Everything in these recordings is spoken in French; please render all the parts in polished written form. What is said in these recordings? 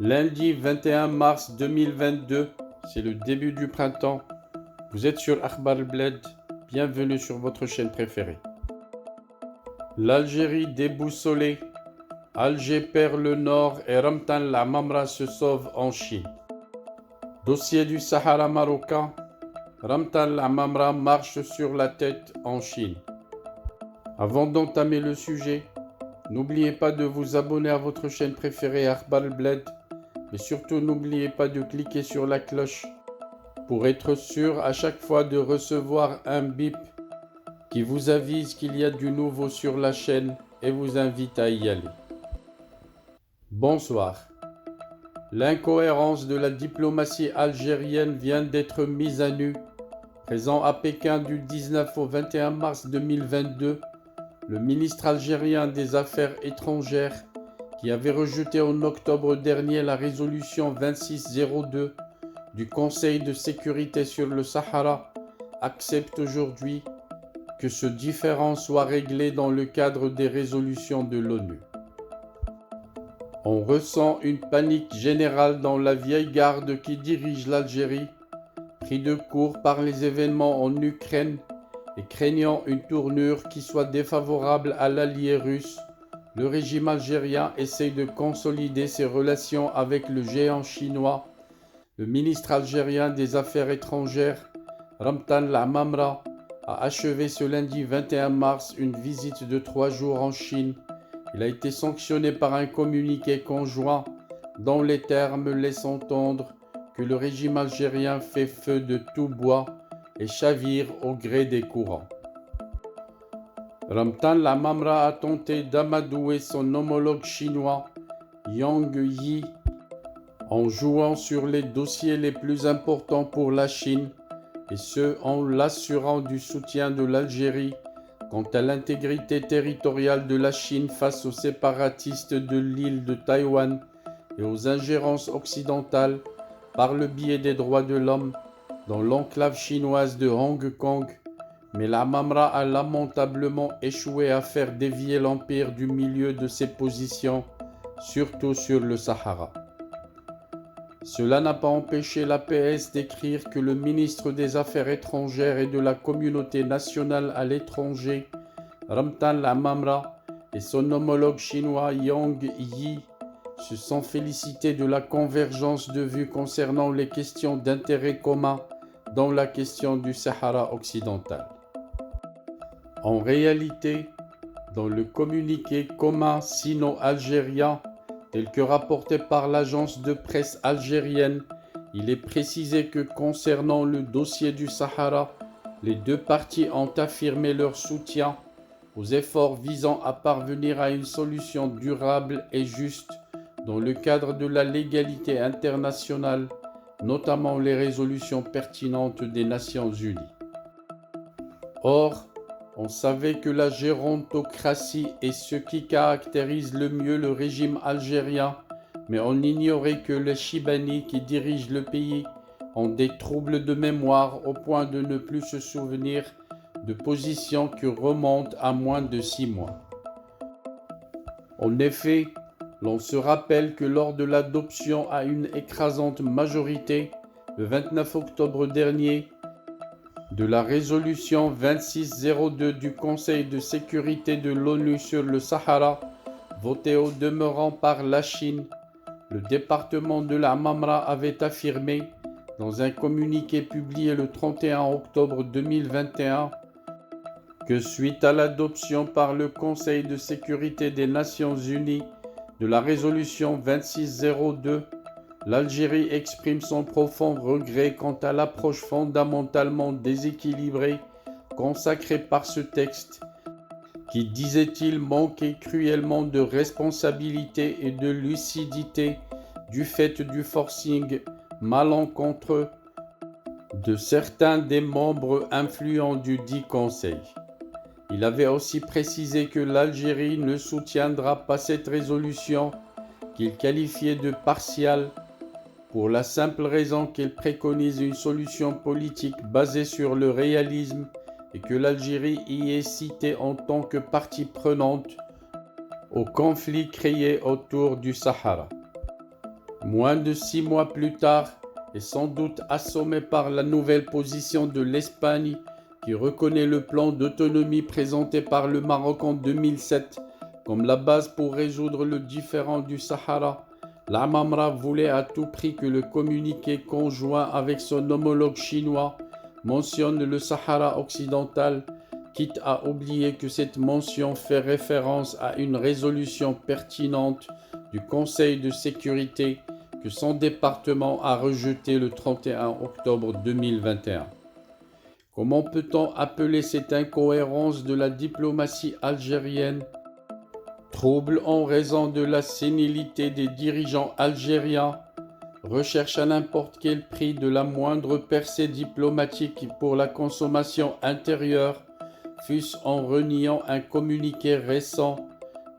Lundi 21 mars 2022, c'est le début du printemps. Vous êtes sur Akhbar al-Bled, bienvenue sur votre chaîne préférée. L'Algérie déboussolée, Alger perd le nord et Ramtan al-Amamra se sauve en Chine. Dossier du Sahara marocain, Ramtan al-Amamra marche sur la tête en Chine. Avant d'entamer le sujet, n'oubliez pas de vous abonner à votre chaîne préférée Akhbar al-Bled. Et surtout, n'oubliez pas de cliquer sur la cloche pour être sûr à chaque fois de recevoir un bip qui vous avise qu'il y a du nouveau sur la chaîne et vous invite à y aller. Bonsoir. L'incohérence de la diplomatie algérienne vient d'être mise à nu. Présent à Pékin du 19 au 21 mars 2022, le ministre algérien des Affaires étrangères qui avait rejeté en octobre dernier la résolution 2602 du Conseil de sécurité sur le Sahara, accepte aujourd'hui que ce différend soit réglé dans le cadre des résolutions de l'ONU. On ressent une panique générale dans la vieille garde qui dirige l'Algérie, pris de court par les événements en Ukraine et craignant une tournure qui soit défavorable à l'allié russe. Le régime algérien essaye de consolider ses relations avec le géant chinois. Le ministre algérien des Affaires étrangères, Ramtan al-Amamra, a achevé ce lundi 21 mars une visite de 3 jours en Chine. Il a été sanctionné par un communiqué conjoint dont les termes laissent entendre que le régime algérien fait feu de tout bois et chavire au gré des courants. Ramtan al-Amamra a tenté d'amadouer son homologue chinois, Yang Yi, en jouant sur les dossiers les plus importants pour la Chine, et ce en l'assurant du soutien de l'Algérie quant à l'intégrité territoriale de la Chine face aux séparatistes de l'île de Taïwan et aux ingérences occidentales par le biais des droits de l'homme dans l'enclave chinoise de Hong Kong. Mais l'Amamra a lamentablement échoué à faire dévier l'Empire du milieu de ses positions, surtout sur le Sahara. Cela n'a pas empêché l'APS d'écrire que le ministre des Affaires étrangères et de la communauté nationale à l'étranger, Ramtan al-Amamra, et son homologue chinois Yang Yi se sont félicités de la convergence de vues concernant les questions d'intérêt commun dans la question du Sahara occidental. En réalité, dans le communiqué commun sino-algérien, tel que rapporté par l'agence de presse algérienne, il est précisé que concernant le dossier du Sahara, les deux parties ont affirmé leur soutien aux efforts visant à parvenir à une solution durable et juste dans le cadre de la légalité internationale, notamment les résolutions pertinentes des Nations Unies. Or, on savait que la gérontocratie est ce qui caractérise le mieux le régime algérien, mais on ignorait que les Chibani qui dirigent le pays ont des troubles de mémoire au point de ne plus se souvenir de positions qui remontent à moins de 6 mois. En effet, l'on se rappelle que lors de l'adoption à une écrasante majorité, le 29 octobre dernier, de la résolution 2602 du Conseil de sécurité de l'ONU sur le Sahara, votée au demeurant par la Chine, le département de l'Amamra avait affirmé, dans un communiqué publié le 31 octobre 2021, que suite à l'adoption par le Conseil de sécurité des Nations Unies de la résolution 2602, l'Algérie exprime son profond regret quant à l'approche fondamentalement déséquilibrée consacrée par ce texte, qui, disait-il, manquait cruellement de responsabilité et de lucidité du fait du forcing malencontreux de certains des membres influents du dit Conseil. Il avait aussi précisé que l'Algérie ne soutiendra pas cette résolution qu'il qualifiait de partiale, pour la simple raison qu'elle préconise une solution politique basée sur le réalisme et que l'Algérie y est citée en tant que partie prenante au conflit créé autour du Sahara. Moins de 6 mois plus tard, et sans doute assommé par la nouvelle position de l'Espagne, qui reconnaît le plan d'autonomie présenté par le Maroc en 2007 comme la base pour résoudre le différend du Sahara, l'Amamra voulait à tout prix que le communiqué conjoint avec son homologue chinois mentionne le Sahara occidental, quitte à oublier que cette mention fait référence à une résolution pertinente du Conseil de sécurité que son département a rejeté le 31 octobre 2021. Comment peut-on appeler cette incohérence de la diplomatie algérienne? Trouble en raison de la sénilité des dirigeants algériens, recherche à n'importe quel prix de la moindre percée diplomatique pour la consommation intérieure, fût-ce en reniant un communiqué récent,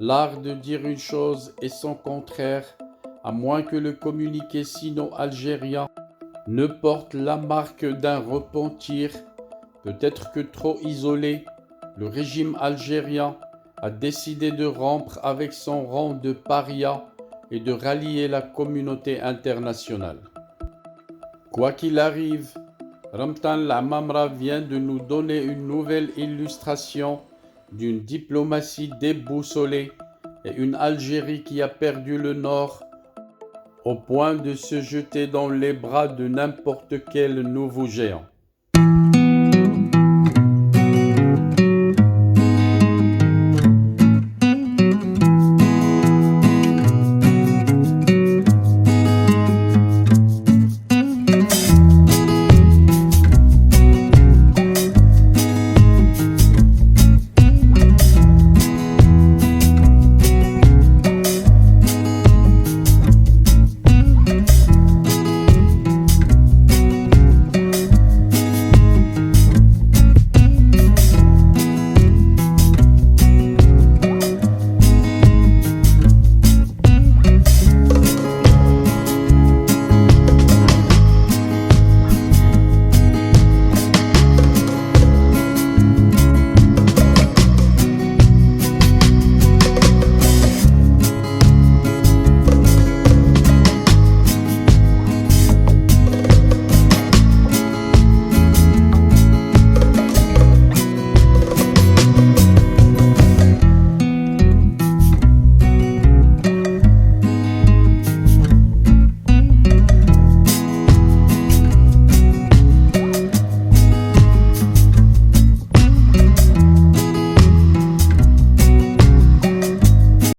l'art de dire une chose et son contraire, à moins que le communiqué sino-algérien ne porte la marque d'un repentir, peut-être que trop isolé, le régime algérien a décidé de rompre avec son rang de paria et de rallier la communauté internationale. Quoi qu'il arrive, Ramtan Lamamra vient de nous donner une nouvelle illustration d'une diplomatie déboussolée et une Algérie qui a perdu le nord au point de se jeter dans les bras de n'importe quel nouveau géant.